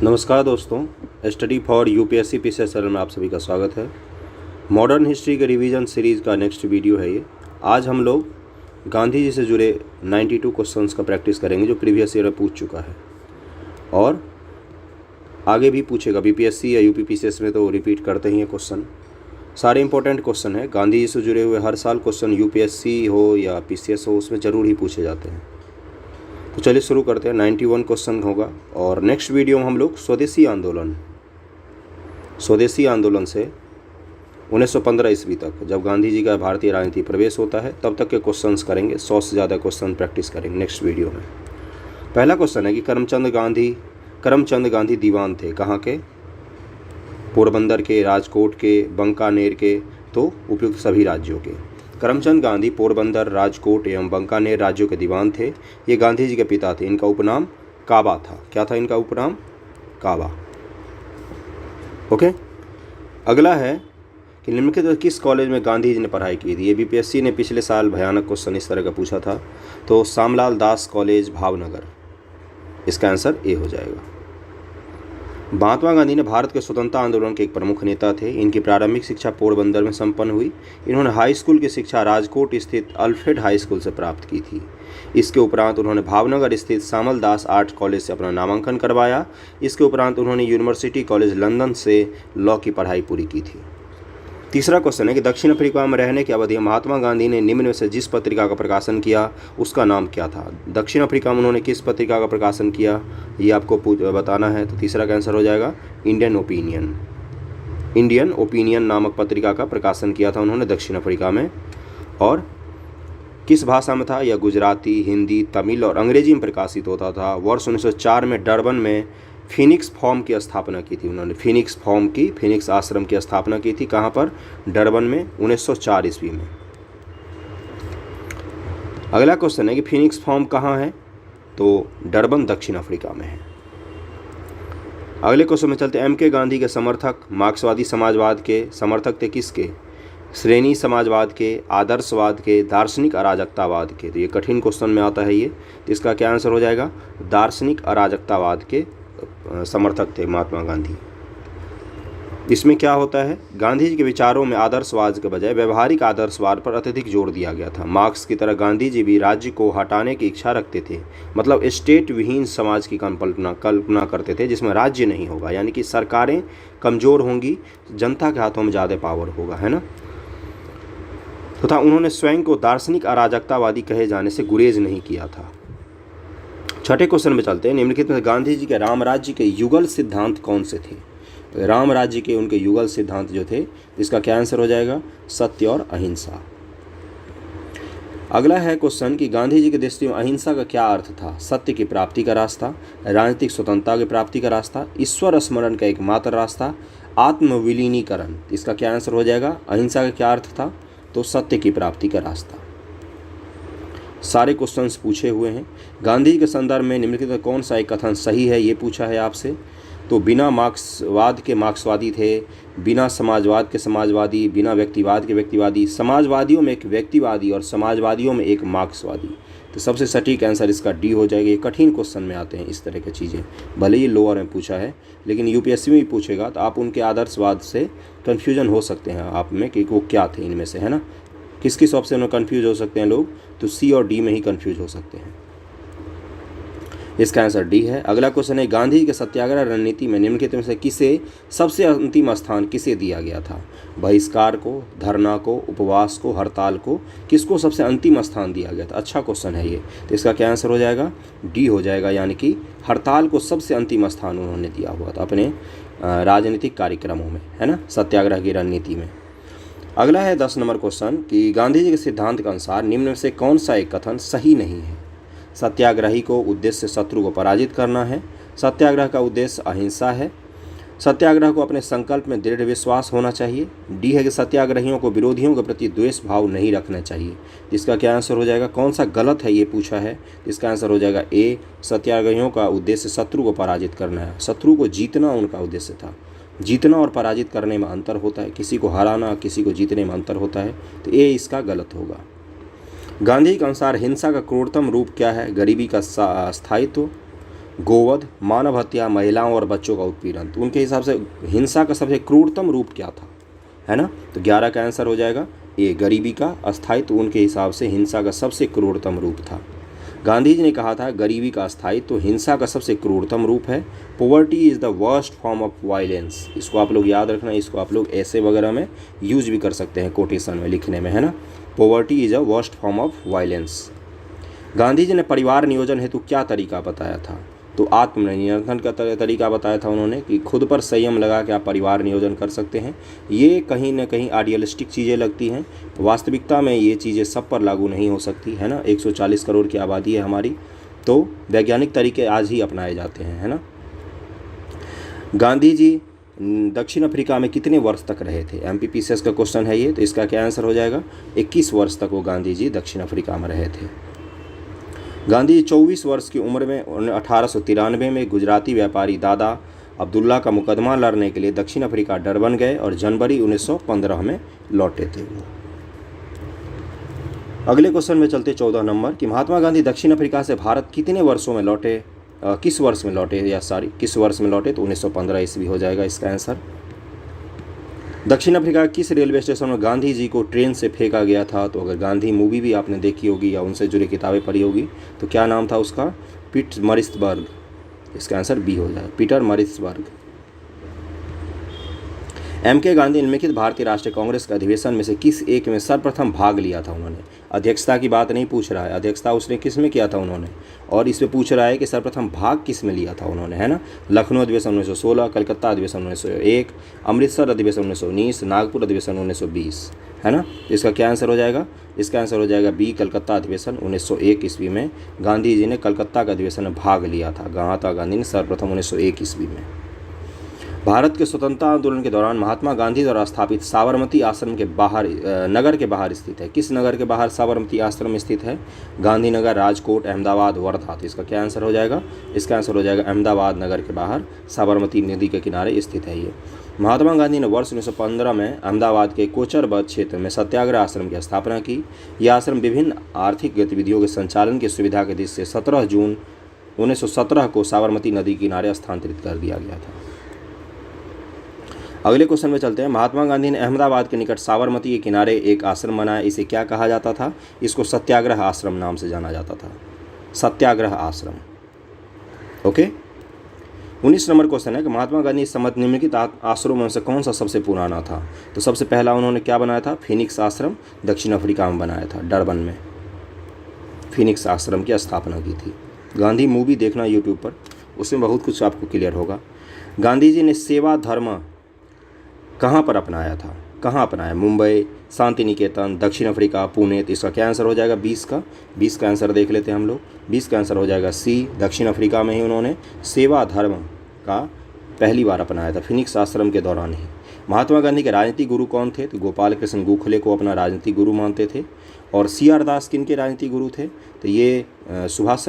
नमस्कार दोस्तों, study for UPSC PCS channel में आप सभी का स्वागत है। मॉडर्न हिस्ट्री के रिवीजन सीरीज़ का नेक्स्ट वीडियो है ये। आज हम लोग गांधी जी से जुड़े 92 क्वेश्चंस का प्रैक्टिस करेंगे जो प्रीवियस ईयर में पूछ चुका है और आगे भी पूछेगा। बीपीएससी या यूपी पीसीएस में तो रिपीट करते ही हैं क्वेश्चन, सारे इंपॉर्टेंट क्वेश्चन है। गांधी जी से जुड़े हुए हर साल क्वेश्चन यूपीएससी हो या पीसीएस हो उसमें ज़रूर ही पूछे जाते हैं। तो चलिए शुरू करते हैं। 91 क्वेश्चन होगा और नेक्स्ट वीडियो में हम लोग स्वदेशी आंदोलन से 1915 ईस्वी तक, जब गांधी जी का भारतीय राजनीति प्रवेश होता है तब तक के क्वेश्चंस करेंगे। 100 से ज़्यादा क्वेश्चन प्रैक्टिस करेंगे नेक्स्ट वीडियो में। पहला क्वेश्चन है कि करमचंद गांधी दीवान थे कहाँ के? पोरबंदर के, राजकोट के, बंकानेर के, तो उपयुक्त सभी राज्यों के। करमचंद गांधी पोरबंदर, राजकोट एवं बंकानेर राज्यों के दीवान थे। ये गांधी जी के पिता थे। इनका उपनाम काबा था। क्या था इनका उपनाम? काबा। ओके। अगला है कि निम्नलिखित किस कॉलेज में गांधी जी ने पढ़ाई की थी? ये बीपीएससी ने पिछले साल भयानक क्वेश्चन इस तरह का पूछा था। तो शामलाल दास कॉलेज, भावनगर, इसका आंसर ए हो जाएगा। महात्मा गांधी ने भारत के स्वतंत्रता आंदोलन के एक प्रमुख नेता थे। इनकी प्रारंभिक शिक्षा पोरबंदर में संपन्न हुई। इन्होंने हाई स्कूल की शिक्षा राजकोट स्थित अल्फ्रेड हाई स्कूल से प्राप्त की थी। इसके उपरांत उन्होंने भावनगर स्थित शामल दास आर्ट कॉलेज से अपना नामांकन करवाया। इसके उपरांत उन्होंने यूनिवर्सिटी कॉलेज लंदन से लॉ की पढ़ाई पूरी की थी। तीसरा क्वेश्चन है कि दक्षिण अफ्रीका में रहने की अवधि महात्मा गांधी ने निम्न में से जिस पत्रिका का प्रकाशन किया उसका नाम क्या था? दक्षिण अफ्रीका में उन्होंने किस पत्रिका का प्रकाशन किया ये आपको बताना है। तो तीसरा का आंसर हो जाएगा इंडियन ओपिनियन नामक पत्रिका का प्रकाशन किया था उन्होंने दक्षिण अफ्रीका में। और किस भाषा में था? यह गुजराती, हिंदी, तमिल और अंग्रेजी में प्रकाशित होता था। वर्ष 1904 में डरबन में फिनिक्स फॉर्म की स्थापना की थी उन्होंने। फिनिक्स आश्रम की स्थापना की थी। कहाँ पर? डरबन में, 1904 ईस्वी में। अगला क्वेश्चन है कि फिनिक्स फॉर्म कहाँ है? तो डरबन दक्षिण अफ्रीका में है। अगले क्वेश्चन में चलते हैं। एम के गांधी के समर्थक मार्क्सवादी समाजवाद के समर्थक थे किसके? श्रेणी समाजवाद के, आदर्शवाद के, दार्शनिक अराजकतावाद के। तो ये कठिन क्वेश्चन में आता है ये। तो इसका क्या आंसर हो जाएगा? दार्शनिक अराजकतावाद के समर्थक थे महात्मा गांधी। इसमें क्या होता है? गांधी जी के विचारों में आदर्शवाद के बजाय व्यवहारिक आदर्शवाद पर अत्यधिक जोर दिया गया था। मार्क्स की तरह गांधी जी भी राज्य को हटाने की इच्छा रखते थे, मतलब स्टेट विहीन समाज की कल्पना करते थे जिसमें राज्य नहीं होगा, यानी कि सरकारें कमज़ोर होंगी, जनता के हाथों में ज़्यादा पावर होगा, है ना। तथा उन्होंने स्वयं को दार्शनिक अराजकतावादी कहे जाने से गुरेज नहीं किया था। छठे क्वेश्चन में चलते हैं। निम्नलिखित में गांधी जी के राम राज्य के युगल सिद्धांत कौन से थे? तो राम राज्य के उनके युगल सिद्धांत जो थे, इसका क्या आंसर हो जाएगा? सत्य और अहिंसा। अगला है क्वेश्चन कि गांधी जी के दृष्टि में अहिंसा का क्या अर्थ था? सत्य की प्राप्ति का रास्ता, राजनीतिक स्वतंत्रता की प्राप्ति का रास्ता, ईश्वर स्मरण का एकमात्र रास्ता, आत्मविलीनीकरण। इसका क्या आंसर हो जाएगा? अहिंसा का क्या अर्थ था? तो सत्य की प्राप्ति का रास्ता। सारे क्वेश्चंस पूछे हुए हैं। गांधी जी के संदर्भ में निम्नलिखित में कौन सा एक कथन सही है ये पूछा है आपसे। तो बिना मार्क्सवाद के मार्क्सवादी थे, बिना समाजवाद के समाजवादी, बिना व्यक्तिवाद के व्यक्तिवादी, समाजवादियों में एक व्यक्तिवादी और समाजवादियों में एक मार्क्सवादी। तो सबसे सटीक आंसर इसका डी हो जाएगा। ये कठिन क्वेश्चन में आते हैं इस तरह की चीज़ें, भले ही लोअर में पूछा है लेकिन यूपीएससी में भी पूछेगा तो आप उनके आदर्शवाद से कन्फ्यूजन हो सकते हैं आप में कि वो क्या थे इनमें से, है ना। किस ऑप्शन में कन्फ्यूज हो सकते हैं लोग? तो सी और डी में ही कन्फ्यूज हो सकते हैं। इसका आंसर डी है। अगला क्वेश्चन है गांधी जी के सत्याग्रह रणनीति में निम्नलिखित में से किसे सबसे अंतिम स्थान किसे दिया गया था? बहिष्कार को, धरना को, उपवास को, हड़ताल को, किसको सबसे अंतिम स्थान दिया गया था? अच्छा क्वेश्चन है ये। तो इसका क्या आंसर हो जाएगा? डी हो जाएगा, यानी कि हड़ताल को सबसे अंतिम स्थान उन्होंने दिया हुआ था अपने राजनीतिक कार्यक्रमों में, है ना, सत्याग्रह की रणनीति में। अगला है 10 नंबर क्वेश्चन कि गांधी जी के सिद्धांत के अनुसार निम्न में से कौन सा एक कथन सही नहीं है? सत्याग्रही को उद्देश्य शत्रु को पराजित करना है, सत्याग्रह का उद्देश्य अहिंसा है, सत्याग्रह को अपने संकल्प में दृढ़ विश्वास होना चाहिए, डी है कि सत्याग्रहियों को विरोधियों के प्रति द्वेष भाव नहीं रखना चाहिए। इसका क्या आंसर हो जाएगा? कौन सा गलत है ये पूछा है। इसका आंसर हो जाएगा ए, सत्याग्रहियों का उद्देश्य शत्रु को पराजित करना है। शत्रु को जीतना उनका उद्देश्य था। जीतना और पराजित करने में अंतर होता है, किसी को हराना, किसी को जीतने में अंतर होता है। तो ए इसका गलत होगा। गांधी के अनुसार हिंसा का क्रूरतम रूप क्या है? गरीबी का स्थायित्व, गोवध, मानव हत्या, महिलाओं और बच्चों का उत्पीड़न। तो उनके हिसाब से हिंसा का सबसे क्रूरतम रूप क्या था, है ना? तो 11 का आंसर हो जाएगा ए, गरीबी का अस्थायित्व उनके हिसाब से हिंसा का सबसे क्रूरतम रूप था। गांधी जी ने कहा था गरीबी का अस्थायित्व हिंसा का सबसे क्रूरतम रूप है। Poverty is the worst form of violence. इसको आप लोग याद रखना, इसको आप लोग ऐसे वगैरह में यूज भी कर सकते हैं, कोटेशन में लिखने में, है ना? Poverty is a worst form of violence. Gandhi ji ने परिवार नियोजन हेतु क्या तरीका बताया था? तो आत्मनियंत्रण का तरीका बताया था उन्होंने कि खुद पर संयम लगा के आप परिवार नियोजन कर सकते हैं। ये कहीं ना कहीं आइडियलिस्टिक चीज़ें लगती हैं, वास्तविकता में ये चीज़ें सब पर लागू नहीं हो सकती, है ना? 140 करोड़ की आबादी है हमारी, तो वैज्ञानिक तरीके आज ही अपनाए जाते हैं, है ना? गांधी जी दक्षिण अफ्रीका में कितने वर्ष तक रहे थे? MPPCS का क्वेश्चन है ये, तो इसका क्या आंसर हो जाएगा? 21 वर्ष तक वो गांधी जी दक्षिण अफ्रीका में रहे थे। गांधी 24 वर्ष की उम्र में 1893 में गुजराती व्यापारी दादा अब्दुल्ला का मुकदमा लड़ने के लिए दक्षिण अफ्रीका डरबन गए और जनवरी 1915 में लौटे थे वो। अगले क्वेश्चन में चलते 14 नंबर कि महात्मा गांधी दक्षिण अफ्रीका से भारत कितने वर्षों में लौटे, किस वर्ष में लौटे? तो 1915 ईस्वी हो जाएगा इसका आंसर। दक्षिण अफ्रीका किस रेलवे स्टेशन में गांधी जी को ट्रेन से फेंका गया था? तो अगर गांधी मूवी भी आपने देखी होगी या उनसे जुड़ी किताबें पढ़ी होगी तो क्या नाम था उसका? पीटरमरित्सबर्ग। इसका आंसर बी हो जाए, पीटरमरित्सबर्ग। MK गांधी निम्नलिखित भारतीय राष्ट्रीय कांग्रेस के अधिवेशन में से किस एक में सर्वप्रथम भाग लिया था उन्होंने? अध्यक्षता की बात नहीं पूछ रहा है, अध्यक्षता उसने किस में किया था उन्होंने, और इसमें पूछ रहा है कि सर्वप्रथम भाग किस में लिया था उन्होंने, है ना? लखनऊ अधिवेशन 1916, कलकत्ता अधिवेशन 1901, अमृतसर अधिवेशन 1919, नागपुर अधिवेशन 1920, है ना? इसका क्या आंसर हो जाएगा? इसका आंसर हो जाएगा बी, कलकत्ता अधिवेशन 1901 ईस्वी में गांधी जी ने कलकत्ता का अधिवेशन में भाग लिया था। महात्मा गांधी ने सर्वप्रथम 1901 ईस्वी में। भारत के स्वतंत्रता आंदोलन के दौरान महात्मा गांधी द्वारा स्थापित साबरमती आश्रम के बाहर नगर के बाहर स्थित है। किस नगर के बाहर साबरमती आश्रम स्थित है? गांधीनगर, राजकोट, अहमदाबाद, वर्धा। तो इसका क्या आंसर हो जाएगा? इसका आंसर हो जाएगा अहमदाबाद नगर के बाहर साबरमती नदी के किनारे स्थित है ये। महात्मा गांधी ने वर्ष 1915 में अहमदाबाद के कोचरबर्ग क्षेत्र में सत्याग्रह आश्रम की स्थापना की। यह आश्रम विभिन्न आर्थिक गतिविधियों के संचालन की सुविधा के दृष्टि से 17 जून 1917 को साबरमती नदी किनारे स्थानांतरित कर दिया गया था। अगले क्वेश्चन में चलते हैं। महात्मा गांधी ने अहमदाबाद के निकट साबरमती के किनारे एक आश्रम बनाया, इसे क्या कहा जाता था? इसको सत्याग्रह आश्रम नाम से जाना जाता था, सत्याग्रह आश्रम। ओके। 19 नंबर क्वेश्चन है कि महात्मा गांधी सम्मत निम्नलिखित आश्रमों में से कौन सा सबसे पुराना था? तो सबसे पहला उन्होंने क्या बनाया था? फिनिक्स आश्रम दक्षिण अफ्रीका में बनाया था, डरबन में फिनिक्स आश्रम की स्थापना की थी। गांधी मूवी देखना यूट्यूब पर, उसमें बहुत कुछ आपको क्लियर होगा। गांधी जी ने सेवा धर्म कहाँ पर अपनाया था? कहाँ अपनाया? मुंबई, शांति निकेतन, दक्षिण अफ्रीका, पुणे। तो इसका क्या आंसर हो जाएगा? 20 का आंसर देख लेते हैं हम लोग। 20 का आंसर हो जाएगा सी, दक्षिण अफ्रीका में ही उन्होंने सेवा धर्म का पहली बार अपनाया था, फिनिक्स आश्रम के दौरान ही। महात्मा गांधी के राजनीतिक गुरु कौन थे? तो गोपाल कृष्ण गोखले को अपना राजनीतिक गुरु मानते थे। और CR दास किन के राजनीतिक गुरु थे? तो ये सुभाष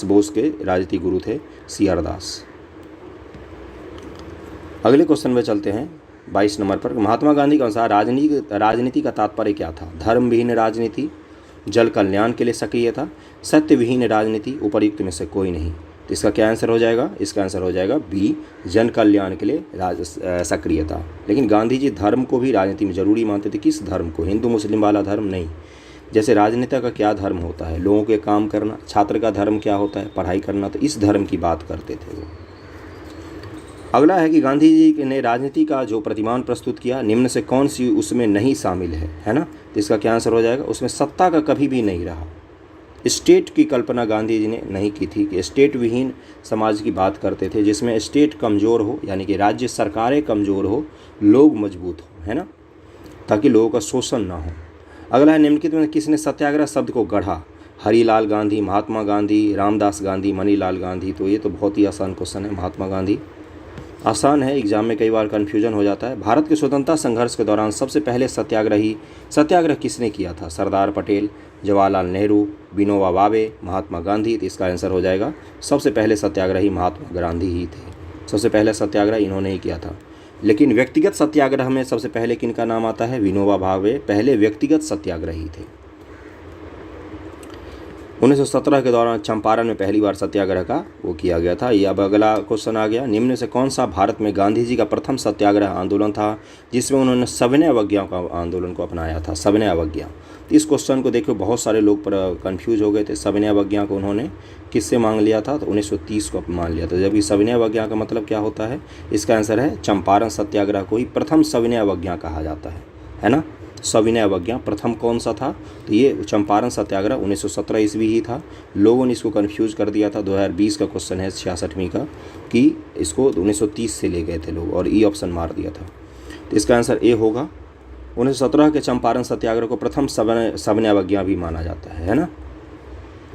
बोस के राजनीतिक गुरु थे CR दास। अगले क्वेश्चन में चलते हैं 22 नंबर पर। महात्मा गांधी के अनुसार राजनीति का तात्पर्य क्या था? धर्म विहीन राजनीति, जल कल्याण के लिए सक्रियता, सत्य विहीन राजनीति, उपर्युक्त में से कोई नहीं। तो इसका क्या आंसर हो जाएगा? इसका आंसर हो जाएगा बी, जन कल्याण के लिए सक्रियता। लेकिन गांधी जी धर्म को भी राजनीति में जरूरी मानते थे। किस धर्म को? हिंदू मुस्लिम वाला धर्म नहीं। जैसे राजनेता का क्या धर्म होता है? लोगों के काम करना। छात्र का धर्म क्या होता है? पढ़ाई करना। तो इस धर्म की बात करते थे वो। अगला है कि गांधी जी ने राजनीति का जो प्रतिमान प्रस्तुत किया, निम्न से कौन सी उसमें नहीं शामिल है ना? तो इसका क्या आंसर हो जाएगा? उसमें सत्ता का कभी भी नहीं रहा। स्टेट की कल्पना गांधी जी ने नहीं की थी कि स्टेट विहीन समाज की बात करते थे, जिसमें स्टेट कमज़ोर हो, यानी कि राज्य सरकारें कमज़ोर हो, लोग मजबूत हो, है ना, ताकि लोगों का शोषण ना हो। अगला है निम्नलिखित में किसने सत्याग्रह शब्द को गढ़ा? हरिलाल गांधी, महात्मा गांधी, रामदास गांधी, मनीलाल गांधी। तो ये तो बहुत ही आसान क्वेश्चन है। महात्मा गांधी आसान है, एग्जाम में कई बार कन्फ्यूजन हो जाता है। भारत के स्वतंत्रता संघर्ष के दौरान सबसे पहले सत्याग्रह किसने किया था? सरदार पटेल, जवाहरलाल नेहरू, विनोबा भावे, महात्मा गांधी। तो इसका आंसर हो जाएगा सबसे पहले सत्याग्रही महात्मा गांधी ही थे। सबसे पहले सत्याग्रह इन्होंने ही किया था। लेकिन व्यक्तिगत सत्याग्रह में सबसे पहले किनका नाम आता है? विनोबा भावे पहले व्यक्तिगत सत्याग्रही थे। 1917 के दौरान चंपारण में पहली बार सत्याग्रह का वो किया गया था। ये अब अगला क्वेश्चन आ गया, निम्न से कौन सा भारत में गांधी जी का प्रथम सत्याग्रह आंदोलन था जिसमें उन्होंने सविनय अवज्ञा का आंदोलन को अपनाया था। सविनय अवज्ञा, इस क्वेश्चन को देखो बहुत सारे लोग पर कन्फ्यूज हो गए थे। सविनय अवज्ञा को उन्होंने किससे मांग लिया था? तो 1930 को मान लिया था। जबकि सविनय अवज्ञा का मतलब क्या होता है? इसका आंसर है चंपारण सत्याग्रह को ही प्रथम सविनय अवज्ञा कहा जाता है ना। सविनय अवज्ञा प्रथम कौन सा था? तो ये चंपारण सत्याग्रह 1917 ईस्वी ही था। लोगों ने इसको कंफ्यूज कर दिया था। 2020 का क्वेश्चन है 66वीं का कि इसको 1930 से ले गए थे लोग और ई ऑप्शन मार दिया था। तो इसका आंसर ए होगा। 1917 के चंपारण सत्याग्रह को प्रथम सविनय अवज्ञा भी माना जाता है ना।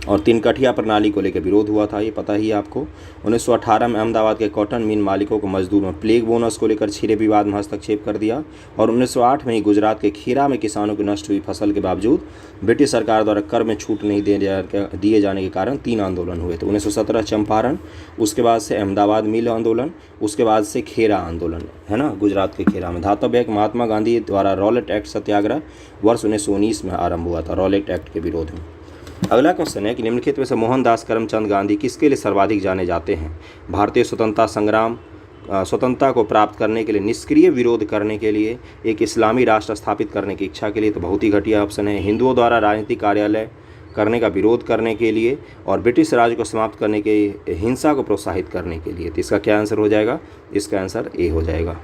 और तिनकठिया प्रणाली को लेकर विरोध हुआ था, ये पता ही है आपको। 1918 में अहमदाबाद के कॉटन मिल मालिकों को मजदूरों में प्लेग बोनस को लेकर छिरे विवाद में हस्तक्षेप कर दिया। और 1908 में ही गुजरात के खेरा में किसानों की नष्ट हुई फसल के बावजूद ब्रिटिश सरकार द्वारा कर में छूट नहीं दिए जाने के कारण 3 आंदोलन हुए थे। 1917 चंपारण, उसके बाद से अहमदाबाद मिल आंदोलन, उसके बाद से खेरा आंदोलन है ना, गुजरात के खेरा में। धातव्य है कि महात्मा गांधी द्वारा रॉलेट एक्ट सत्याग्रह वर्ष 1919 में आरंभ हुआ था, रॉलेट एक्ट के विरोध में। अगला क्वेश्चन है कि निम्नलिखित में से मोहनदास करमचंद गांधी किसके लिए सर्वाधिक जाने जाते हैं? भारतीय स्वतंत्रता संग्राम, स्वतंत्रता को प्राप्त करने के लिए, निष्क्रिय विरोध करने के लिए, एक इस्लामी राष्ट्र स्थापित करने की इच्छा के लिए, तो बहुत ही घटिया ऑप्शन है। हिंदुओं द्वारा राजनीतिक कार्यालय करने का विरोध करने के लिए, और ब्रिटिश राज को समाप्त करने के हिंसा को प्रोत्साहित करने के लिए। तो इसका क्या आंसर हो जाएगा? इसका आंसर ए हो जाएगा।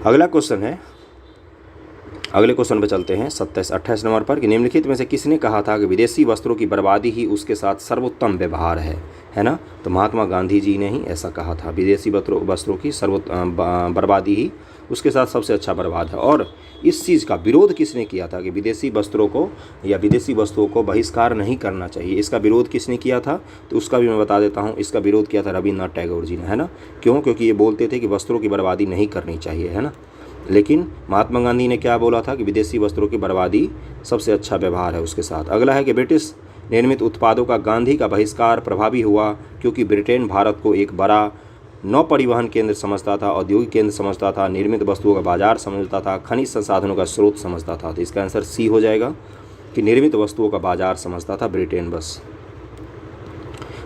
अगला क्वेश्चन है, अगले क्वेश्चन पे चलते हैं 28 नंबर पर कि निम्नलिखित में से किसने कहा था कि विदेशी वस्त्रों की बर्बादी ही उसके साथ सर्वोत्तम व्यवहार है ना। तो महात्मा गांधी जी ने ही ऐसा कहा था, विदेशी वस्त्रों की बर्बादी ही उसके साथ सबसे अच्छा बर्बाद है। और इस चीज़ का विरोध किसने किया था कि विदेशी वस्त्रों को या विदेशी वस्तुओं को बहिष्कार नहीं करना चाहिए, इसका विरोध किसने किया था? तो उसका भी मैं बता देता हूँ। इसका विरोध किया था रविन्द्रनाथ टैगोर जी ने, है ना। क्यों? क्योंकि ये बोलते थे कि वस्त्रों की बर्बादी नहीं करनी चाहिए, है ना। लेकिन महात्मा गांधी ने क्या बोला था कि विदेशी वस्त्रों की बर्बादी सबसे अच्छा व्यवहार है उसके साथ। अगला है कि ब्रिटिश निर्मित उत्पादों का गांधी का बहिष्कार प्रभावी हुआ क्योंकि ब्रिटेन भारत को एक बड़ा नौ परिवहन केंद्र समझता था, औद्योगिक केंद्र समझता था, निर्मित वस्तुओं का बाजार समझता था, खनिज संसाधनों का स्रोत समझता था। तो इसका आंसर सी हो जाएगा कि निर्मित वस्तुओं का बाजार समझता था ब्रिटेन बस।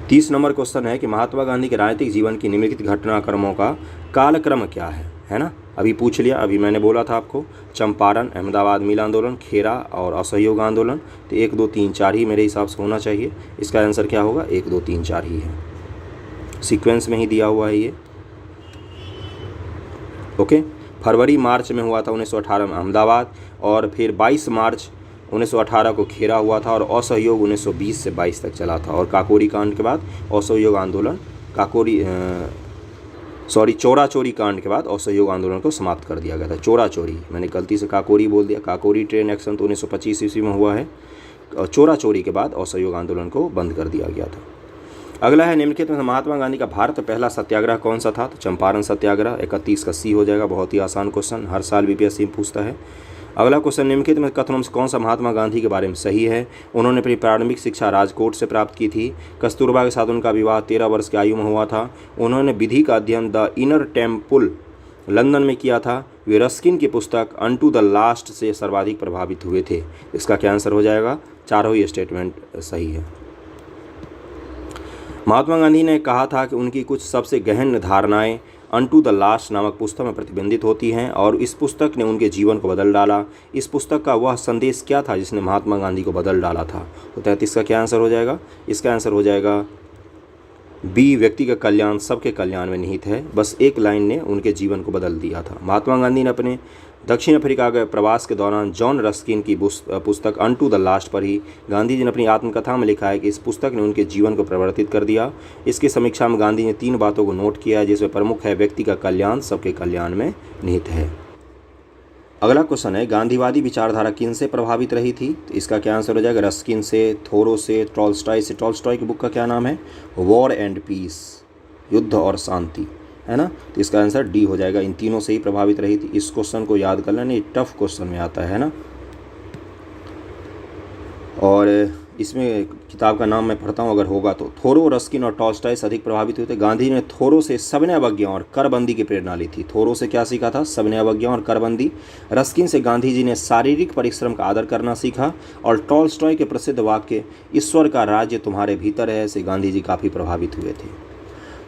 30 नंबर क्वेश्चन है कि महात्मा गांधी के राजनीतिक जीवन की निम्नलिखित घटनाक्रमों का कालक्रम क्या है ना। अभी पूछ लिया, अभी मैंने बोला था आपको चंपारण, अहमदाबाद मिल आंदोलन, खेरा और असहयोग आंदोलन। तो 1, 2, 3, 4 ही मेरे हिसाब से होना चाहिए। इसका आंसर क्या होगा? 1, 2, 3, 4 ही है, सीक्वेंस में ही दिया हुआ है ये। ओके, फरवरी मार्च में हुआ था 1918 में अहमदाबाद, और फिर 22 मार्च 1918 को खेरा हुआ था, और असहयोग 1920 से 22 तक चला था। और काकोरी कांड के बाद असहयोग आंदोलन, चौरा चोरी कांड के बाद असहयोग आंदोलन को समाप्त कर दिया गया था। चोरा चोरी, मैंने गलती से काकोरी बोल दिया। काकोरी ट्रेन एक्शन तो 1925 ईस्वी में हुआ है, और चोरा चोरी के बाद असहयोग आंदोलन को बंद कर दिया गया था। अगला है निम्नलिखित में महात्मा गांधी का भारत पहला सत्याग्रह कौन सा था? तो चंपारण सत्याग्रह। 31 का सी हो जाएगा। बहुत ही आसान क्वेश्चन, हर साल बीपीएससी पूछता है। अगला क्वेश्चन, निम्नलिखित में कथनों से कौन सा महात्मा गांधी के बारे में सही है? उन्होंने अपनी प्रारंभिक शिक्षा राजकोट से प्राप्त की थी। कस्तूरबा के साथ उनका विवाह 13 वर्ष की आयु में हुआ था। उन्होंने विधि का अध्ययन द इनर टेम्पल लंदन में किया था। वे रस्किन की पुस्तक अनटू द लास्ट से सर्वाधिक प्रभावित हुए थे। इसका क्या आंसर हो जाएगा? चारों ही स्टेटमेंट सही है। महात्मा गांधी ने कहा था कि उनकी कुछ सबसे गहन धारणाएं अनटू द लास्ट नामक पुस्तक में प्रतिबिंबित होती हैं, और इस पुस्तक ने उनके जीवन को बदल डाला। इस पुस्तक का वह संदेश क्या था जिसने महात्मा गांधी को बदल डाला था? तो 33 का क्या आंसर हो जाएगा? इसका आंसर हो जाएगा बी, व्यक्ति का कल्याण सबके कल्याण में निहित है। बस एक लाइन ने उनके जीवन को बदल दिया था। महात्मा गांधी ने अपने दक्षिण अफ्रीका के प्रवास के दौरान जॉन रस्किन की पुस्तक अनटू द लास्ट पर ही गांधी जी ने अपनी आत्मकथा में लिखा है कि इस पुस्तक ने उनके जीवन को परिवर्तित कर दिया। इसकी समीक्षा में गांधी ने 3 बातों को नोट किया है, जिसमें प्रमुख है व्यक्ति का कल्याण सबके कल्याण में निहित है। अगला क्वेश्चन है, गांधीवादी विचारधारा किन से प्रभावित रही थी? तो इसका क्या आंसर हो जाएगा? रस्किन से, थोरो से, टॉल्स्टॉय से। टॉल्स्टॉय की बुक का क्या नाम है? वॉर एंड पीस, युद्ध और शांति, है ना। तो इसका आंसर डी हो जाएगा। इन तीनों से ही प्रभावित रही थी। इस क्वेश्चन को याद कर लेना, ये टफ क्वेश्चन में आता है ना। और इसमें किताब का नाम मैं पढ़ता हूँ अगर होगा तो। थोरो, रस्किन और टॉल्स्टॉय से अधिक प्रभावित हुए थे। गांधी ने थोरो से सविनय अवज्ञा और करबंदी की प्रेरणा ली थी। थोरो से क्या सीखा था? सविनय अवज्ञा और करबंदी। रस्किन से गांधी जी ने शारीरिक परिश्रम का आदर करना सीखा। और टॉल्स्टॉय के प्रसिद्ध वाक्य ईश्वर का राज्य तुम्हारे भीतर है से गांधी जी काफ़ी प्रभावित हुए थे।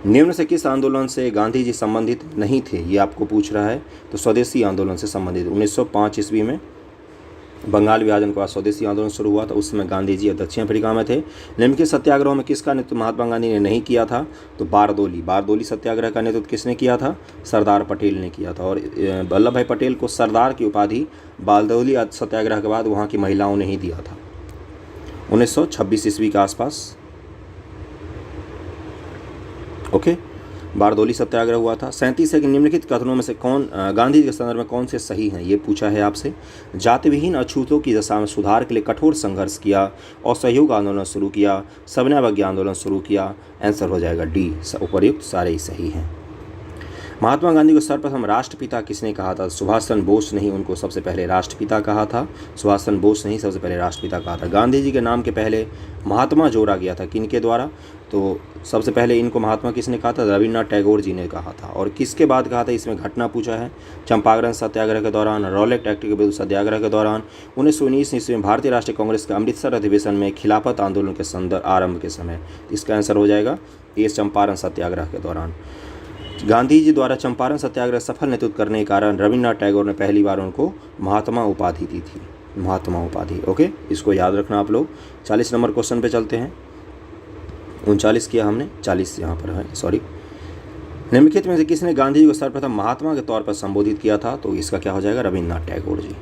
निम्न से किस आंदोलन से गांधी जी संबंधित नहीं थे, ये आपको पूछ रहा है। तो स्वदेशी आंदोलन से संबंधित 1905 ईस्वी में बंगाल विभाजन के बाद स्वदेशी आंदोलन शुरू हुआ था। उस समय गांधी जी दक्षिण अफ्रीका में थे। निम्नलिखित सत्याग्रहों में किसका नेतृत्व महात्मा गांधी ने नहीं किया था? तो बारदोली सत्याग्रह का नेतृत्व किसने किया था? सरदार पटेल ने किया था। और वल्लभ भाई पटेल को सरदार की उपाधि बारदोली सत्याग्रह के बाद वहाँ की महिलाओं ने ही दिया था 1926 ईस्वी के आसपास। ओके, बारदोली सत्याग्रह हुआ था। 37 है कि निम्नलिखित कथनों में से कौन गांधी जी के संदर्भ में कौन से सही हैं, ये पूछा है आपसे। जाति विहीन अछूतों की दशा में सुधार के लिए कठोर संघर्ष किया, असहयोग आंदोलन शुरू किया, सविनय अवज्ञा आंदोलन शुरू किया। आंसर हो जाएगा डी, उपर्युक्त सारे ही सही हैं। महात्मा गांधी को सर्वप्रथम राष्ट्रपिता किसने कहा था? सुभाष चंद्र बोस ने ही उनको सबसे पहले राष्ट्रपिता कहा था। सुभाष चंद्र बोस ने ही सबसे पहले राष्ट्रपिता कहा था। गांधी जी के नाम के पहले महात्मा जोड़ा गया था किनके द्वारा? तो सबसे पहले इनको महात्मा किसने कहा था? रविन्द्रनाथ टैगोर जी ने कहा था। और किसके बाद कहा था? इसमें घटना पूछा है। चंपारण सत्याग्रह के दौरान, रॉलेट एक्ट के विरुद्ध सत्याग्रह के दौरान, 1919 ईस्वी में भारतीय राष्ट्रीय कांग्रेस के अमृतसर अधिवेशन में खिलाफत आंदोलन के आरंभ के समय। इसका आंसर हो जाएगा ये चंपारण सत्याग्रह के दौरान। गांधी जी द्वारा चंपारण सत्याग्रह सफल नेतृत्व करने के कारण रविन्द्रनाथ टैगोर ने पहली बार उनको महात्मा उपाधि दी थी, महात्मा उपाधि। ओके, इसको याद रखना आप लोग। 40 नंबर क्वेश्चन पे चलते हैं। 39 किया हमने, 40 यहाँ पर है, सॉरी। निम्नलिखित में से किसने गांधी जी को सर्वप्रथम महात्मा के तौर पर संबोधित किया था? तो इसका क्या हो जाएगा? रविन्द्रनाथ टैगोर जी।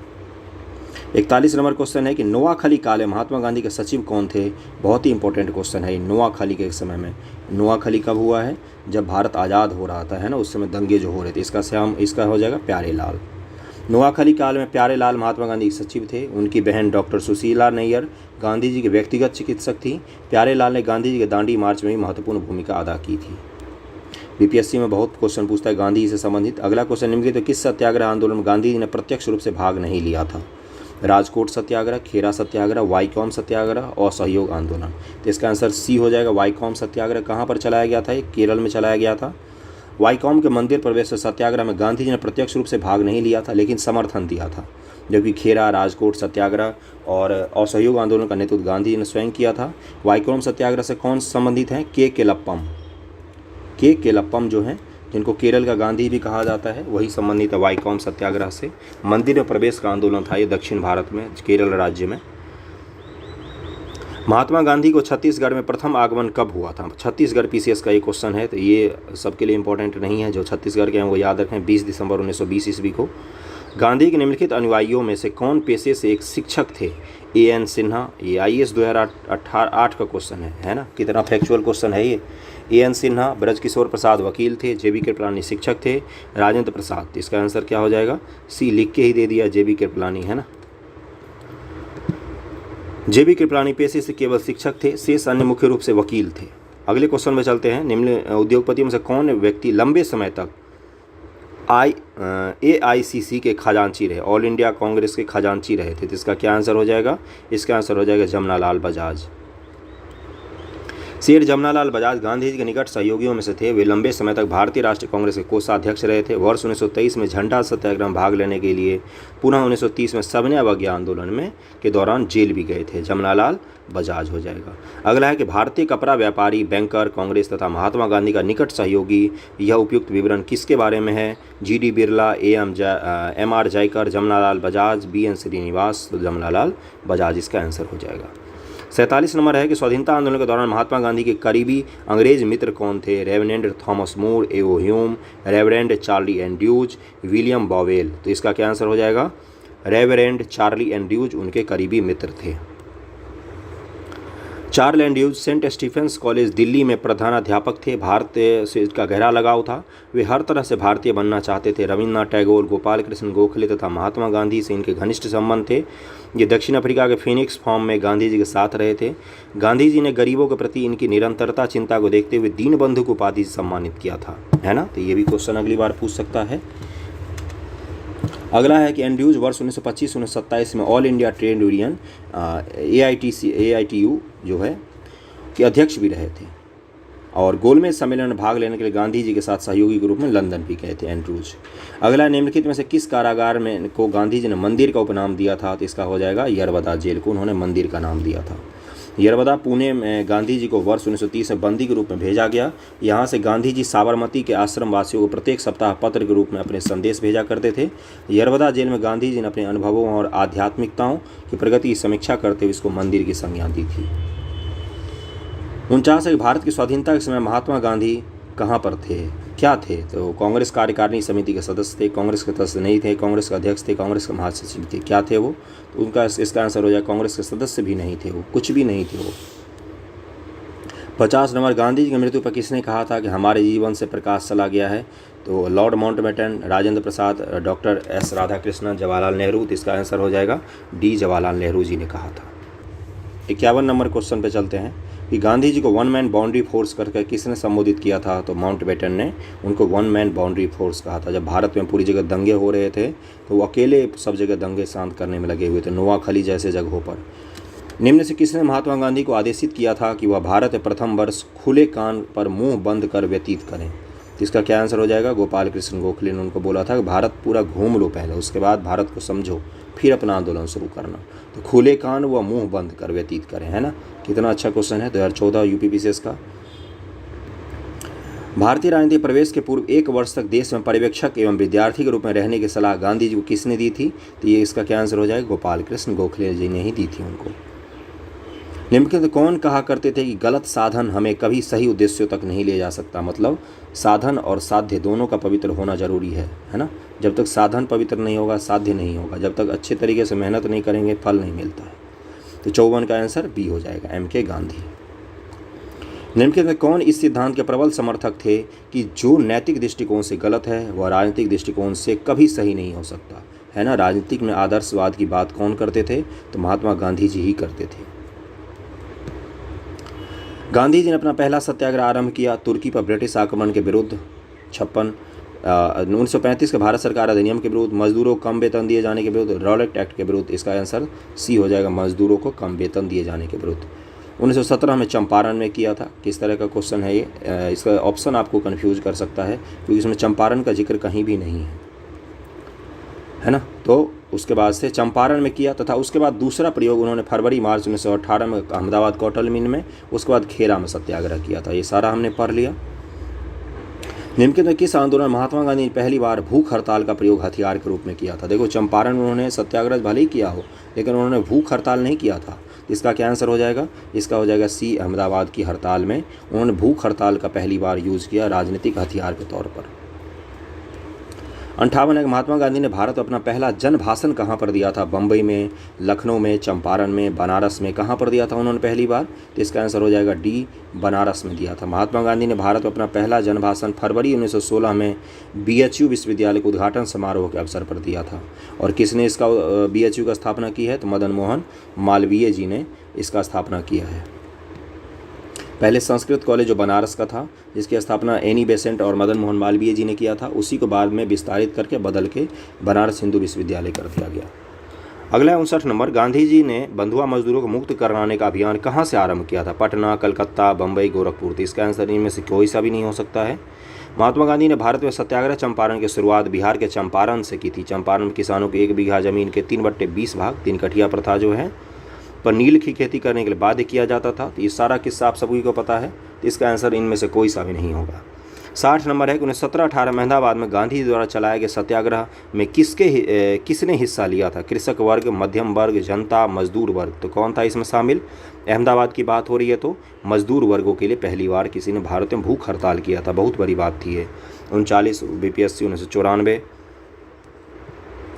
41 नंबर क्वेश्चन है कि नोआखली काल में महात्मा गांधी के सचिव कौन थे? बहुत ही इंपॉर्टेंट क्वेश्चन है। नोआखली के समय में, नोआखली कब हुआ है? जब भारत आज़ाद हो रहा था, है ना, उस समय दंगे जो हो रहे थे। इसका हो जाएगा प्यारेलाल। नोआखली काल में प्यारेलाल महात्मा गांधी के सचिव थे। उनकी बहन डॉक्टर सुशीला नैयर गांधी जी के व्यक्तिगत चिकित्सक थी। प्यारेलाल ने गांधी जी के दांडी मार्च में भी महत्वपूर्ण भूमिका अदा की थी। बीपीएससी में बहुत क्वेश्चन पूछता है गांधी जी से संबंधित। अगला क्वेश्चन निम्नलिखित तो किस सत्याग्रह आंदोलन में गांधी जी ने प्रत्यक्ष रूप से भाग नहीं लिया था? राजकोट सत्याग्रह, खेरा सत्याग्रह, वाईकॉम सत्याग्रह और सहयोग आंदोलन। तो इसका आंसर सी हो जाएगा। वाईकॉम सत्याग्रह कहाँ पर चलाया गया था? ये केरल में चलाया गया था। वाईकॉम के मंदिर प्रवेश सत्याग्रह में गांधी जी ने प्रत्यक्ष रूप से भाग नहीं लिया था, लेकिन समर्थन दिया था। जबकि खेरा, राजकोट सत्याग्रह और असहयोग आंदोलन का नेतृत्व गांधी जी ने स्वयं किया था। वाईकॉम सत्याग्रह से कौन संबंधित हैं? के केलप्पम जो हैं, जिनको केरल का गांधी भी कहा जाता है, वही संबंधित है वाईकॉम सत्याग्रह से। मंदिर में प्रवेश का आंदोलन था ये दक्षिण भारत में, केरल राज्य में। महात्मा गांधी को छत्तीसगढ़ में प्रथम आगमन कब हुआ था? छत्तीसगढ़ पीसीएस का ये क्वेश्चन है, तो ये सबके लिए इंपॉर्टेंट नहीं है। जो छत्तीसगढ़ के हैं वो याद रखें। 20 दिसंबर 1920 ईस्वी को। गांधी के निम्नलिखित अनुयायियों में से कौन पेशे से एक शिक्षक थे? एएन सिन्हा। ये IAS 2008 का क्वेश्चन है ना, कितना फैक्चुअल क्वेश्चन है ये। एएन सिन्हा। ब्रजकिशोर प्रसाद वकील थे। JB कृपलानी शिक्षक थे। राजेंद्र प्रसाद। इसका आंसर क्या हो जाएगा? सी, लिख के ही दे दिया, JB कृपलानी, है ना। JB कृपलानी पेशे से केवल शिक्षक थे, शेष अन्य मुख्य रूप से वकील थे। अगले क्वेश्चन में चलते हैं। निम्न उद्योगपतियों में से कौन व्यक्ति लंबे समय तक AICC के खजांची रहे, ऑल इंडिया कांग्रेस के खजांची रहे थे? तो इसका क्या आंसर हो जाएगा? इसका आंसर हो जाएगा जमनालाल बजाज। शेर जमनालाल बजाज गांधी जी के निकट सहयोगियों में से थे। वे लंबे समय तक भारतीय राष्ट्रीय कांग्रेस के कोषाध्यक्ष रहे थे। वर्ष 1923 में झंडा सत्याग्रह में भाग लेने के लिए पुनः 1930 में सविनय अवज्ञा आंदोलन में के दौरान जेल भी गए थे। जमनालाल बजाज हो जाएगा। अगला है कि भारतीय कपड़ा व्यापारी, बैंकर, कांग्रेस तथा महात्मा गांधी का निकट सहयोगी, यह उपयुक्त विवरण किसके बारे में है? GD Birla, MR Jayakar, Jamnalal Bajaj, BN Srinivas. तो जमनालाल बजाज इसका आंसर हो जाएगा। 47 नंबर है कि स्वाधीनता आंदोलन के दौरान महात्मा गांधी के करीबी अंग्रेज मित्र कौन थे? Reverend Thomas Moore, A.O. Hume, reverend Charlie Andrews, William Bowell. तो इसका क्या आंसर हो जाएगा? रेवरेंड चार्ली एंड्रूज उनके करीबी मित्र थे। Charles Andrews Saint Stephen's college Delhi में प्रधानाध्यापक थे। भारत से इसका गहरा लगाव था। वे हर तरह से भारतीय बनना चाहते थे। रविन्द्रनाथ टैगोर, गोपाल कृष्ण गोखले तथा महात्मा गांधी से इनके घनिष्ठ संबंध थे। ये दक्षिण अफ्रीका के फिनिक्स फार्म में गांधी जी के साथ रहे थे। गांधी जी ने गरीबों के प्रति इनकी निरंतरता चिंता को देखते हुए दीनबंधु को उपाधि से सम्मानित किया था, है ना। तो ये भी क्वेश्चन अगली बार पूछ सकता है। अगला है कि एंड्रयूज वर्ष 1925-1927 में all India trade union AITU जो है के अध्यक्ष भी रहे थे और गोलमेज सम्मेलन में भाग लेने के लिए गांधी जी के साथ सहयोगी के रूप में लंदन भी गए थे एंड्रयूज। अगला, निम्नलिखित में से किस कारागार में को गांधी जी ने मंदिर का उपनाम दिया था? तो इसका हो जाएगा यरवदा जेल को उन्होंने मंदिर का नाम दिया था। यरवदा पुणे में गांधी जी को वर्ष 1930 में बंदी के रूप में भेजा गया। यहाँ से गांधी जी साबरमती के आश्रम वासियों को प्रत्येक सप्ताह पत्र के रूप में अपने संदेश भेजा करते थे। यरवदा जेल में गांधी जी ने अपने अनुभवों और आध्यात्मिकताओं की प्रगति की समीक्षा करते हुए इसको मंदिर की संज्ञा दी थी। 49 है कि भारत की स्वाधीनता के समय महात्मा गांधी कहाँ पर थे, क्या थे? तो कांग्रेस कार्यकारिणी समिति के सदस्य थे, कांग्रेस के सदस्य नहीं थे, कांग्रेस के अध्यक्ष थे, कांग्रेस के महासचिव थे। क्या थे वो? तो उनका इसका आंसर हो जाए कांग्रेस के सदस्य भी नहीं थे, वो कुछ भी नहीं थे वो। 50 नंबर, गांधी जी की मृत्यु पर किसने कहा था कि हमारे जीवन से प्रकाश चला गया है? तो Lord Mountbatten, Rajendra Prasad, doctor S Radhakrishnan, Jawaharlal Nehru. तो इसका आंसर हो जाएगा डी, जवाहरलाल नेहरू जी ने कहा था। 51 नंबर क्वेश्चन पे चलते हैं कि गांधी जी को वन मैन बाउंड्री फोर्स करके किसने संबोधित किया था? तो माउंटबेटन ने उनको वन मैन बाउंड्री फोर्स कहा था। जब भारत में पूरी जगह दंगे हो रहे थे तो वो अकेले सब जगह दंगे शांत करने में लगे हुए थे, नोआखली जैसे जगहों पर। निम्न से किसने महात्मा गांधी को आदेशित किया था कि वह भारत में प्रथम वर्ष खुले कान पर मुंह बंद कर व्यतीत करें? तो इसका क्या आंसर हो जाएगा? गोपाल कृष्ण गोखले ने उनको बोला था कि भारत पूरा घूम लो पहले, उसके बाद भारत को समझो, फिर अपना आंदोलन शुरू करना। तो खुले कान व मुंह बंद कर व्यतीत करें, है ना। कितना अच्छा क्वेश्चन है 2014 UPPCS का। भारतीय राजनीतिक प्रवेश के पूर्व 1 वर्ष तक देश में पर्यवेक्षक एवं विद्यार्थी के रूप में रहने की सलाह गांधी जी को किसने दी थी? तो ये इसका क्या आंसर हो जाएगा? गोपाल कृष्ण गोखले जी ने ही दी थी उनको। निम्नलिखित कौन कहा करते थे कि गलत साधन हमें कभी सही उद्देश्यों तक नहीं ले जा सकता? मतलब साधन और साध्य दोनों का पवित्र होना जरूरी है ना। जब तक साधन पवित्र नहीं होगा साध्य नहीं होगा, जब तक अच्छे तरीके से मेहनत नहीं करेंगे फल नहीं मिलता है। तो 54 का आंसर बी हो जाएगा, MK गांधी। निम्नलिखित में कौन इस सिद्धांत के प्रबल समर्थक थे कि जो नैतिक दृष्टिकोण से गलत है वह राजनीतिक दृष्टिकोण से कभी सही नहीं हो सकता, है ना। राजनीतिक में आदर्शवाद की बात कौन करते थे? तो महात्मा गांधी जी ही करते थे। गांधी जी ने अपना पहला सत्याग्रह आरंभ किया तुर्की पर ब्रिटिश आक्रमण के विरुद्ध 1935 के भारत सरकार अधिनियम के विरुद्ध, मजदूरों को कम वेतन दिए जाने के विरुद्ध, रॉलेट एक्ट के विरुद्ध। इसका आंसर सी हो जाएगा, मजदूरों को कम वेतन दिए जाने के विरुद्ध। 1917 में चंपारण में किया था। किस तरह का क्वेश्चन है ये? इसका ऑप्शन आपको कन्फ्यूज कर सकता है क्योंकि इसमें चंपारण का जिक्र कहीं भी नहीं है ना। तो उसके बाद से चंपारण में किया तथा उसके बाद दूसरा प्रयोग उन्होंने फरवरी-मार्च 1918 में अहमदाबाद कॉटन मिल में, उसके बाद खेरा में सत्याग्रह किया था। ये सारा हमने पढ़ लिया। निम्नलिखित में किस आंदोलन महात्मा गांधी ने पहली बार भूख हड़ताल का प्रयोग हथियार के रूप में किया था? देखो चंपारण में उन्होंने सत्याग्रह भले ही किया हो लेकिन उन्होंने भूख हड़ताल नहीं किया था। इसका क्या आंसर हो जाएगा? इसका हो जाएगा सी, अहमदाबाद की हड़ताल में उन्होंने भूख हड़ताल का पहली बार यूज़ किया राजनीतिक हथियार के तौर पर। 58 है महात्मा गांधी ने भारत में अपना पहला जन भाषण कहाँ पर दिया था? बम्बई में, लखनऊ में, चंपारण में, बनारस में, कहाँ पर दिया था उन्होंने पहली बार? तो इसका आंसर हो जाएगा डी, बनारस में दिया था। महात्मा गांधी ने भारत में अपना पहला जन भाषण फरवरी 1916 में BHU विश्वविद्यालय के उद्घाटन समारोह के अवसर पर दिया था। और किसने इसका BHU का स्थापना की है? तो मदन मोहन मालवीय जी ने इसका स्थापना किया है। पहले संस्कृत कॉलेज जो बनारस का था जिसकी स्थापना एनी बेसेंट और मदन मोहन मालवीय जी ने किया था, उसी को बाद में विस्तारित करके बदल के बनारस हिंदू विश्वविद्यालय कर दिया गया। अगला 59 नंबर, गांधी जी ने बंधुआ मजदूरों को मुक्त कराने का अभियान कहाँ से आरंभ किया था? पटना, कलकत्ता, बम्बई, गोरखपुर। तो इसका आंसर इनमें से कोई सा भी नहीं हो सकता है। महात्मा गांधी ने भारत में सत्याग्रह चंपारण की शुरुआत बिहार के चंपारण से की थी। चंपारण में किसानों को 1 बीघा जमीन के 3/20 भाग, 3 कठिया प्रथा जो है पर नील की खेती करने के लिए बाध्य किया जाता था। तो ये सारा किस्सा आप सभी को पता है। तो इसका आंसर इनमें से कोई सा भी नहीं होगा। 60 नंबर है कि 1917-18 में अहमदाबाद में गांधी जी द्वारा चलाए गए सत्याग्रह में किसने हिस्सा लिया था? कृषक वर्ग, मध्यम वर्ग, जनता, मजदूर वर्ग। तो कौन था इसमें शामिल? अहमदाबाद की बात हो रही है तो मजदूर वर्गों के लिए पहली बार किसी ने भारत में भूख हड़ताल किया था। बहुत बड़ी बात थी ये। 39 BPSC 1994।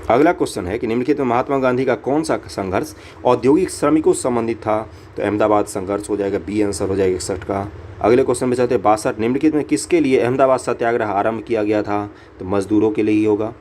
अगला क्वेश्चन है कि निम्नलिखित में महात्मा गांधी का कौन सा संघर्ष औद्योगिक श्रमिकों से संबंधित था? तो अहमदाबाद संघर्ष हो जाएगा, बी आंसर हो जाएगा 61 का। अगले क्वेश्चन में चलते हैं 62। निम्नलिखित में किसके लिए अहमदाबाद सत्याग्रह आरंभ किया गया था? तो मजदूरों के लिए ही होगा।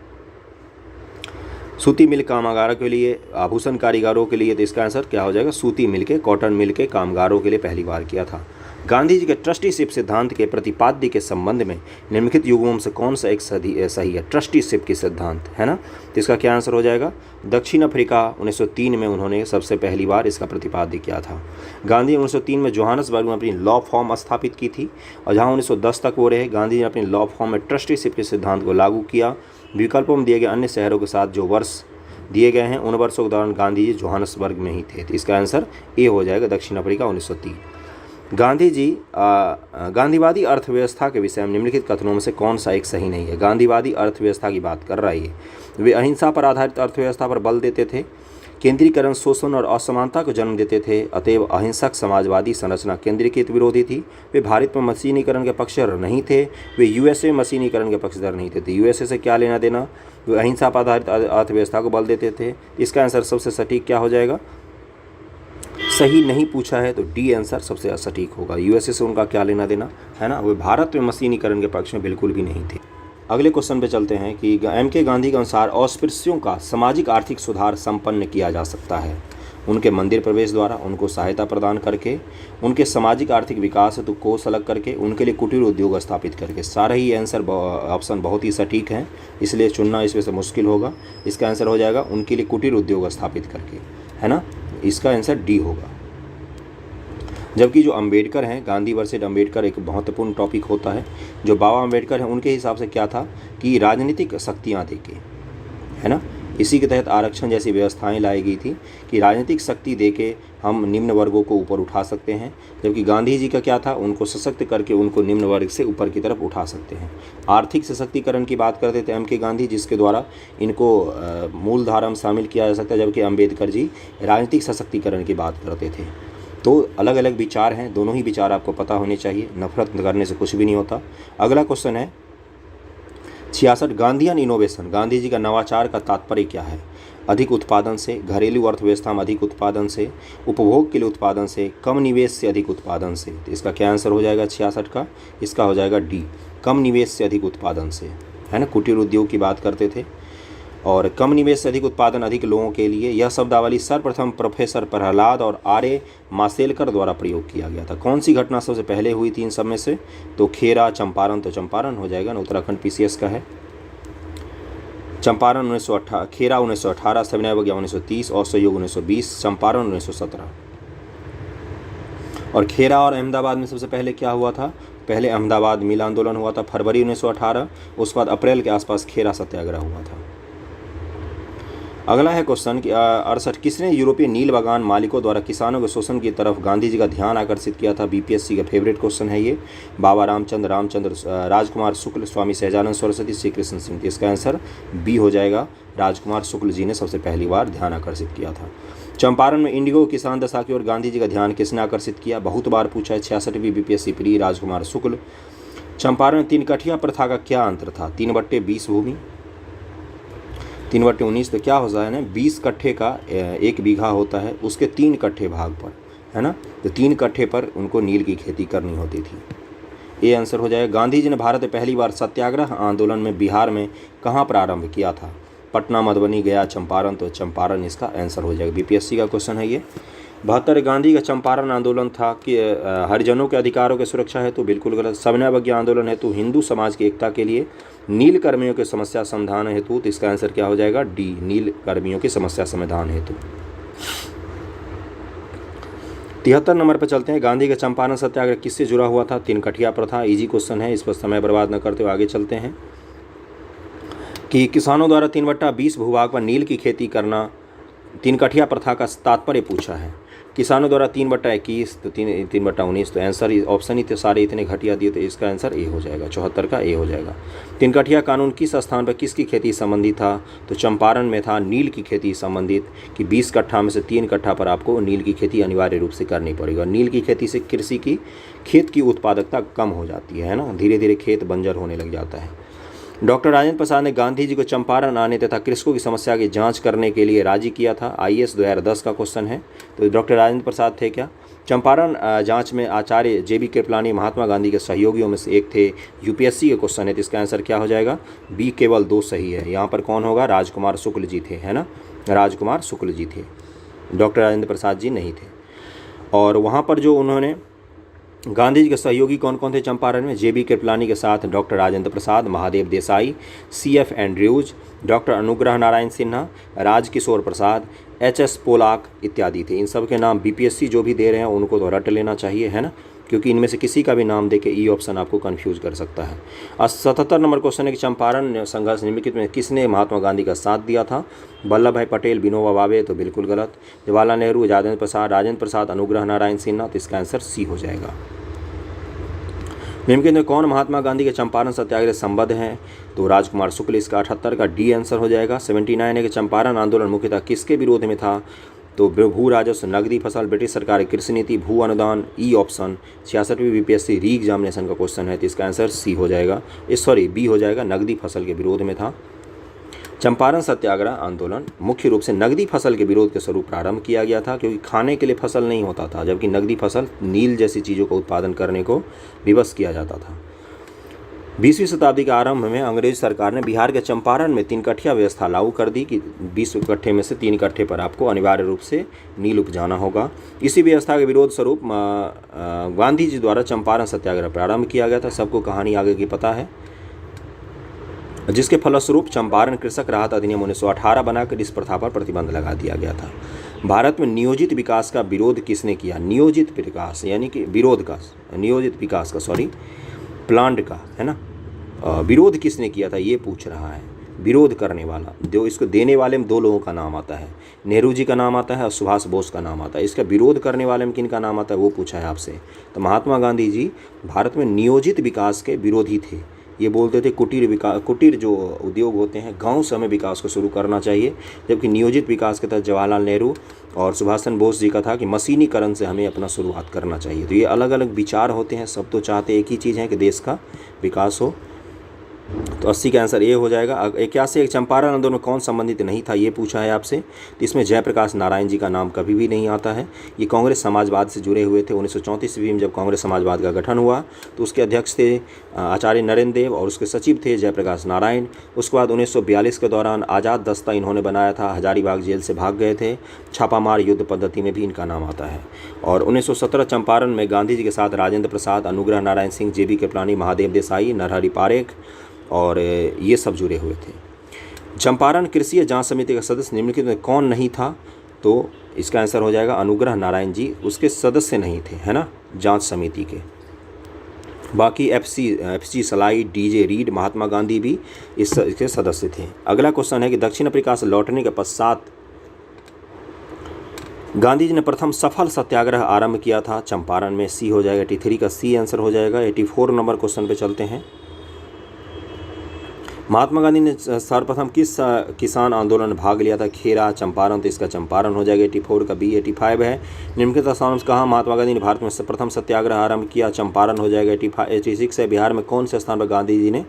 सूती मिल कामगारों के लिए, आभूषण कारीगरों के लिए। तो इसका आंसर क्या हो जाएगा? सूती मिल के, कॉटन मिल के कामगारों के लिए पहली बार किया था। गांधी जी के ट्रस्टीशिप सिद्धांत के प्रतिपाद्य के संबंध में निम्नलिखित युग्मों में से कौन सा एक सही है? ट्रस्टीशिप की सिद्धांत, है ना। तो इसका क्या आंसर हो जाएगा? दक्षिण अफ्रीका 1903 में उन्होंने सबसे पहली बार इसका प्रतिपाद्य किया था। गांधी 1903 में जोहान्सबर्ग में अपनी लॉ फॉर्म स्थापित की थी और जहाँ 1910 तक वो रहे, गांधी ने अपनी लॉ फॉर्म में ट्रस्टीशिप के सिद्धांत को लागू किया। विकल्पों में दिए गए अन्य शहरों के साथ जो वर्ष दिए गए हैं उन वर्षों के दौरान गांधी जी जोहान्सबर्ग में ही थे। तो इसका आंसर ए हो जाएगा, दक्षिण अफ्रीका 1903। गांधी जी गांधीवादी अर्थव्यवस्था के विषय में निम्नलिखित कथनों में से कौन सा एक सही नहीं है? गांधीवादी अर्थव्यवस्था की बात कर रही है। वे अहिंसा पर आधारित अर्थव्यवस्था पर बल देते थे। केंद्रीकरण शोषण और असमानता को जन्म देते थे, अतएव अहिंसक समाजवादी संरचना केंद्रीकृत विरोधी थी। वे भारत में मशीनीकरण के पक्षधर नहीं थे, वे यूएसए मशीनीकरण के पक्षधर नहीं थे। तो यूएसए से क्या लेना देना? वे अहिंसा पर आधारित अर्थव्यवस्था को बल देते थे। इसका आंसर सबसे सटीक क्या हो जाएगा? सही नहीं पूछा है तो डी आंसर सबसे सटीक होगा। यूएसए से उनका क्या लेना देना, है ना। वे भारत में मशीनीकरण के पक्ष में बिल्कुल भी नहीं थे। अगले क्वेश्चन पे चलते हैं कि एम के गांधी के अनुसार अस्पृश्यों का सामाजिक आर्थिक सुधार संपन्न किया जा सकता है उनके मंदिर प्रवेश द्वारा, उनको सहायता प्रदान करके, उनके सामाजिक आर्थिक विकास हेतु कोष अलग करके, उनके लिए कुटीर उद्योग स्थापित करके। सारे ही आंसर ऑप्शन बहुत ही सटीक हैं, इसलिए चुनना इसमें से मुश्किल होगा। इसका आंसर हो जाएगा उनके लिए कुटीर उद्योग स्थापित करके, है ना। इसका आंसर डी होगा। जबकि जो अंबेडकर हैं, गांधी वर्सेस अंबेडकर एक महत्वपूर्ण टॉपिक होता है। जो बाबा अंबेडकर हैं उनके हिसाब से क्या था कि राजनीतिक शक्तियाँ देके, है ना, इसी के तहत आरक्षण जैसी व्यवस्थाएं लाई गई थी कि राजनीतिक शक्ति देके हम निम्न वर्गों को ऊपर उठा सकते हैं। जबकि गांधी जी का क्या था? उनको सशक्त करके उनको निम्न वर्ग से ऊपर की तरफ उठा सकते हैं। आर्थिक सशक्तिकरण की बात करते थे एम के गांधी, जिसके द्वारा इनको मूल धारा में शामिल किया जा सकता है, जबकि अम्बेडकर जी राजनीतिक सशक्तिकरण की बात करते थे। तो अलग अलग विचार हैं, दोनों ही विचार आपको पता होने चाहिए। नफरत करने से कुछ भी नहीं होता। अगला क्वेश्चन है 66, गांधीयन इनोवेशन, गांधी जी का नवाचार का तात्पर्य क्या है? अधिक उत्पादन से, घरेलू अर्थव्यवस्था में अधिक उत्पादन से, उपभोग के लिए उत्पादन से, कम निवेश से अधिक उत्पादन से। तो इसका क्या आंसर हो जाएगा 66 का? इसका हो जाएगा डी, कम निवेश से अधिक उत्पादन से, है ना। कुटीर उद्योग की बात करते थे और कम निवेश से अधिक उत्पादन अधिक लोगों के लिए। यह शब्दावली सर्वप्रथम प्रोफेसर प्रहलाद और आर्य माशेलकर द्वारा प्रयोग किया गया था। कौन सी घटना सबसे पहले हुई थी इन सब में से? तो खेरा, चंपारण, तो चंपारण हो जाएगा ना, उत्तराखंड पीसीएस का है। चंपारण 1918, खेरा 1918, सविनय अवज्ञा 1930 और सहयोग 1920, चंपारण 1917। और खेरा और अहमदाबाद में सबसे पहले क्या हुआ था? पहले अहमदाबाद मिल आंदोलन हुआ था फरवरी 1918, उसके बाद अप्रैल के आसपास खेरा सत्याग्रह हुआ था। अगला है क्वेश्चन कि 68, किसने यूरोपीय नील बागान मालिकों द्वारा किसानों के शोषण की तरफ गांधी जी का ध्यान आकर्षित किया था? बीपीएससी का फेवरेट क्वेश्चन है ये। बाबा रामचंद्र, राजकुमार शुक्ल, स्वामी सहजानंद सरस्वती, श्री कृष्ण सिंह। इसका आंसर बी हो जाएगा, राजकुमार शुक्ल जी ने सबसे पहली बार ध्यान आकर्षित किया था। चंपारण में इंडिगो किसान दशा की ओर गांधी जी का ध्यान किसने आकर्षित किया? बहुत बार पूछा है, 66वीं बीपीएससी प्री, राजकुमार शुक्ल। चंपारण 3 कठिया प्रथा का क्या अंतर था? 3/20 भूमि, 3/19। तो क्या हो जाए ना, 20 कट्ठे का 1 बीघा होता है, उसके 3 कट्ठे भाग पर, है ना। तो 3 कट्ठे पर उनको नील की खेती करनी होती थी। ये आंसर हो जाएगा। गांधी जी ने भारत में पहली बार सत्याग्रह आंदोलन में बिहार में कहाँ प्रारंभ किया था? पटना, मधुबनी, गया, चंपारण। तो चंपारण इसका आंसर हो जाएगा। बीपीएससी का क्वेश्चन है ये। 72, गांधी का चंपारण आंदोलन था कि हरिजनों के अधिकारों की सुरक्षा हेतु, बिल्कुल गलत। सविनय अवज्ञा आंदोलन हेतु, हिंदू समाज की एकता के लिए, नील कर्मियों की समस्या समाधान हेतु। तो इसका आंसर क्या हो जाएगा? डी, नील कर्मियों की समस्या समाधान हेतु। 73 नंबर पर चलते हैं। गांधी का चंपारण सत्याग्रह किससे जुड़ा हुआ था? 3 कठिया प्रथा। इजी क्वेश्चन है, इस पर समय बर्बाद न करते हुए आगे चलते हैं कि किसानों द्वारा 3/20 भूभाग पर नील की खेती करना, 3 कठिया प्रथा का तात्पर्य पूछा है। किसानों द्वारा 3/21, तो 3/19। तो आंसर ऑप्शन ही थे सारे इतने घटिया दिए, तो इसका आंसर ए हो जाएगा, 74 का ए हो जाएगा। 3 कठिया कानून किस स्थान पर किसकी खेती संबंधित था? तो चंपारण में था नील की खेती संबंधित, कि 20 कट्ठा में से 3 कट्ठा पर आपको नील की खेती अनिवार्य रूप से करनी पड़ेगी। नील की खेती से कृषि की खेत की उत्पादकता कम हो जाती है ना, धीरे धीरे खेत बंजर होने लग जाता है। डॉक्टर राजेंद्र प्रसाद ने गांधी जी को चंपारण आने तथा कृषकों की समस्या की जांच करने के लिए राजी किया था। आईएएस 2010 का क्वेश्चन है। तो डॉक्टर राजेंद्र प्रसाद थे क्या? चंपारण जांच में आचार्य जेबी कृपलानी महात्मा गांधी के सहयोगियों में से एक थे। यूपीएससी के क्वेश्चन है, तो इसका आंसर क्या हो जाएगा? बी, केवल 2 सही है। यहाँ पर कौन होगा? राजकुमार शुक्ल जी थे, है ना, राजकुमार शुक्ल जी थे, डॉक्टर राजेंद्र प्रसाद जी नहीं थे। और वहाँ पर जो उन्होंने गांधी जी के सहयोगी कौन कौन थे चंपारण में? जेबी कृपलानी के साथ doctor Rajendra Prasad, Mahadev Desai, C F Andrews, doctor Anugrah Narayan Sinha, Rajkishore Prasad, H S Polak इत्यादि थे। इन सब के नाम बीपीएससी जो भी दे रहे हैं उनको तो रट लेना चाहिए, है ना, क्योंकि इनमें से किसी का भी नाम दे के ई ऑप्शन आपको कंफ्यूज कर सकता है। 77 नंबर क्वेश्चन है कि चंपारण संघर्ष निम्नलिखित में किसने महात्मा गांधी का साथ दिया था? वल्लभ भाई पटेल, विनोबा भावे, तो बिल्कुल गलत। जवाहरलाल नेहरू, राजेंद्र प्रसाद, अनुग्रह नारायण सिन्हा, तो इसका आंसर सी हो जाएगा। निम्नलिखित में कौन महात्मा गांधी के चंपारण सत्याग्रह संबद्ध हैं? तो राजकुमार शुक्ल, इसका 78 का डी आंसर हो जाएगा। 79 है कि चंपारण आंदोलन मुख्यतः किसके विरोध में था? तो भू राजस्व, नकदी फसल, ब्रिटिश सरकार की कृषि नीति, भू अनुदान, ई ऑप्शन। 66वीं बीपीएससी री एग्जामिनेशन का क्वेश्चन है, तो इसका आंसर सी हो जाएगा, बी हो जाएगा, नकदी फसल के विरोध में था। चंपारण सत्याग्रह आंदोलन मुख्य रूप से नकदी फसल के विरोध के स्वरूप प्रारंभ किया गया था, क्योंकि खाने के लिए फसल नहीं होता था, जबकि नकदी फसल नील जैसी चीज़ों का उत्पादन करने को विवश किया जाता था। 20वीं शताब्दी के आरंभ में अंग्रेज सरकार ने बिहार के चंपारण में 3 कट्ठिया व्यवस्था लागू कर दी कि 20 कट्ठे में से 3 कट्ठे पर आपको अनिवार्य रूप से नील उपजाना होगा। इसी व्यवस्था के विरोध स्वरूप गांधी जी द्वारा चंपारण सत्याग्रह प्रारंभ किया गया था। सबको कहानी आगे की पता है, जिसके फलस्वरूप चंपारण कृषक राहत अधिनियम 1918 बनाकर इस प्रथा पर प्रतिबंध लगा दिया गया था। भारत में नियोजित विकास का विरोध किसने किया? नियोजित विकास यानी कि विरोध का, नियोजित विकास का प्लांट का, है ना, विरोध किसने किया था ये पूछ रहा है। विरोध करने वाला, जो इसको देने वाले में 2 लोगों का नाम आता है, नेहरू जी का नाम आता है और सुभाष बोस का नाम आता है। इसका विरोध करने वाले में किन का नाम आता है वो पूछा है आपसे। तो महात्मा गांधी जी भारत में नियोजित विकास के विरोधी थे। ये बोलते थे कुटीर जो उद्योग होते हैं गांव से हमें विकास को शुरू करना चाहिए, जबकि नियोजित विकास के तहत जवाहरलाल नेहरू और सुभाष चंद्र बोस जी का था कि मशीनीकरण से हमें अपना शुरुआत करना चाहिए। तो ये अलग अलग विचार होते हैं, सब तो चाहते एक ही चीज़ है कि देश का विकास हो। तो 80 का आंसर ए हो जाएगा। 81 एक चंपारण आंदोलन में कौन संबंधित नहीं था ये पूछा है आपसे। तो इसमें जयप्रकाश नारायण जी का नाम कभी भी नहीं आता है। ये कांग्रेस समाजवाद से जुड़े हुए थे। 1934 ईस्वी में जब कांग्रेस समाजवाद का गठन हुआ तो उसके अध्यक्ष थे आचार्य नरेंद्र देव और उसके सचिव थे जयप्रकाश नारायण। उसके बाद 1942 के दौरान आज़ाद दस्ता इन्होंने बनाया था, हजारीबाग जेल से भाग गए थे। छापामार युद्ध पद्धति में भी इनका नाम आता है। और 1917 चंपारण में गांधी जी के साथ राजेंद्र प्रसाद, अनुग्रह नारायण सिंह, जेबी कृपलानी, महादेव देसाई, नरहरि पारेख और ये सब जुड़े हुए थे। चंपारण कृषि जांच समिति का सदस्य निम्नलिखित में कौन नहीं था? तो इसका आंसर हो जाएगा अनुग्रह नारायण जी, उसके सदस्य नहीं थे, है ना, जांच समिति के। बाकी एफसी सलाई, डीजे रीड, महात्मा गांधी भी इसके सदस्य थे। अगला क्वेश्चन है कि दक्षिण अफ्रीका से लौटने के पश्चात गांधी जी ने प्रथम सफल सत्याग्रह आरंभ किया था चंपारण में। सी हो जाएगा, 83 का सी आंसर हो जाएगा। 84 नंबर क्वेश्चन पे चलते हैं। महात्मा गांधी ने सर्वप्रथम किस किसान आंदोलन में भाग लिया था? खेरा, चंपारण, तो इसका चंपारण हो जाएगा। 84 का बी। 85 है निम्नलिखित स्थानों से कहाँ महात्मा गांधी ने भारत में प्रथम सत्याग्रह आरंभ किया? चंपारण हो जाएगा। 86 है बिहार में कौन से स्थान पर गांधी जी ने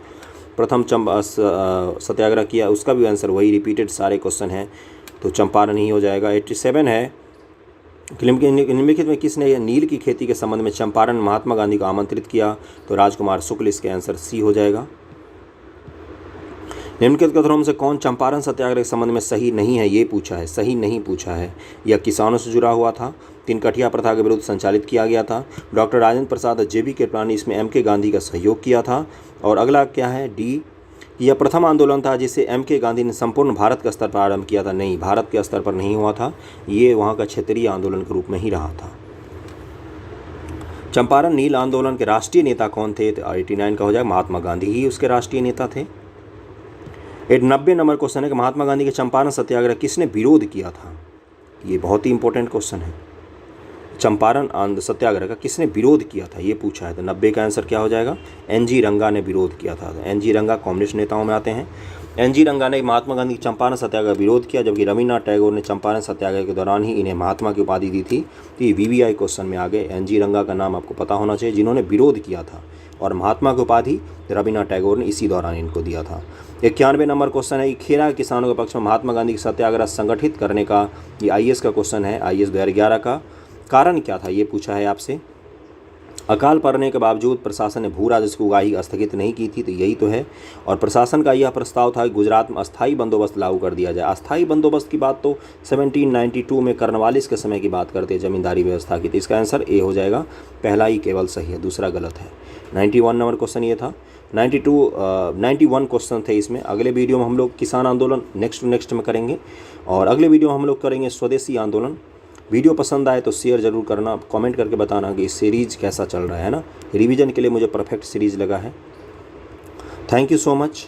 प्रथम सत्याग्रह किया? उसका भी आंसर वही, रिपीटेड सारे क्वेश्चन हैं, तो चंपारण ही हो जाएगा। 87 है निम्नलिखित में किसने नील की खेती के संबंध में चंपारण महात्मा गांधी को आमंत्रित किया? तो राजकुमार शुक्ल, इसके आंसर सी हो जाएगा। निम्नलिखित कथनों से कौन चंपारण सत्याग्रह के संबंध में सही नहीं है ये पूछा है, सही नहीं पूछा है। यह किसानों से जुड़ा हुआ था, 3 कठिया प्रथा के विरुद्ध संचालित किया गया था। डॉक्टर राजेंद्र प्रसाद और जेबी कृपलानी इसमें एमके गांधी का सहयोग किया था। और अगला क्या है, डी, यह प्रथम आंदोलन था जिसे एमके गांधी ने संपूर्ण भारत के स्तर पर आरंभ किया था। नहीं, भारत के स्तर पर नहीं हुआ था, ये वहाँ का क्षेत्रीय आंदोलन के रूप में ही रहा था। चंपारण नील आंदोलन के राष्ट्रीय नेता कौन थे? तो 89 का हो जाएगा, महात्मा गांधी ही उसके राष्ट्रीय नेता थे। 90 नंबर क्वेश्चन है कि महात्मा गांधी के चंपारण सत्याग्रह किसने विरोध किया था? ये बहुत ही इंपॉर्टेंट क्वेश्चन है। चंपारण सत्याग्रह का किसने विरोध किया था ये पूछा है। तो 90 का आंसर क्या हो जाएगा? एनजी रंगा ने विरोध किया था। एनजी रंगा कम्युनिस्ट नेताओं में आते हैं। एनजी रंगा ने महात्मा गांधी के चंपारण सत्याग्रह का विरोध किया, जबकि रविन्द्रनाथ टैगोर ने चंपारण सत्याग्रह के दौरान ही इन्हें महात्मा की उपाधि दी थी। तो ये वीवीआई क्वेश्चन में आ गए। एनजी रंगा का नाम आपको पता होना चाहिए, जिन्होंने विरोध किया था, और महात्मा की उपाधि रविन्द्रनाथ टैगोर ने इसी दौरान इनको दिया था। 91 नंबर क्वेश्चन है कि खेरा किसानों के पक्ष में महात्मा गांधी की सत्याग्रह संगठित करने का, ये आईएएस का क्वेश्चन है, आईएएस 2011 का। कारण क्या था ये पूछा है आपसे। अकाल पड़ने के बावजूद प्रशासन ने भू राजस्व की उगाही स्थगित नहीं की थी, तो यही तो है। और प्रशासन का यह प्रस्ताव था कि गुजरात में अस्थायी बंदोबस्त लागू कर दिया जाए। अस्थायी बंदोबस्त की बात तो 1792 में कर्नवालिस के समय की बात करते हैं, जमींदारी व्यवस्था की। तो इसका आंसर ए हो जाएगा, पहला ही केवल सही है, दूसरा गलत है। 91 नंबर क्वेश्चन ये था। 91 क्वेश्चन थे इसमें। अगले वीडियो में हम लोग किसान आंदोलन नेक्स्ट में करेंगे, और अगले वीडियो में हम लोग करेंगे स्वदेशी आंदोलन। वीडियो पसंद आए तो शेयर ज़रूर करना, कमेंट करके बताना कि सीरीज़ कैसा चल रहा है ना। रिवीजन के लिए मुझे परफेक्ट सीरीज़ लगा है। Thank you so much.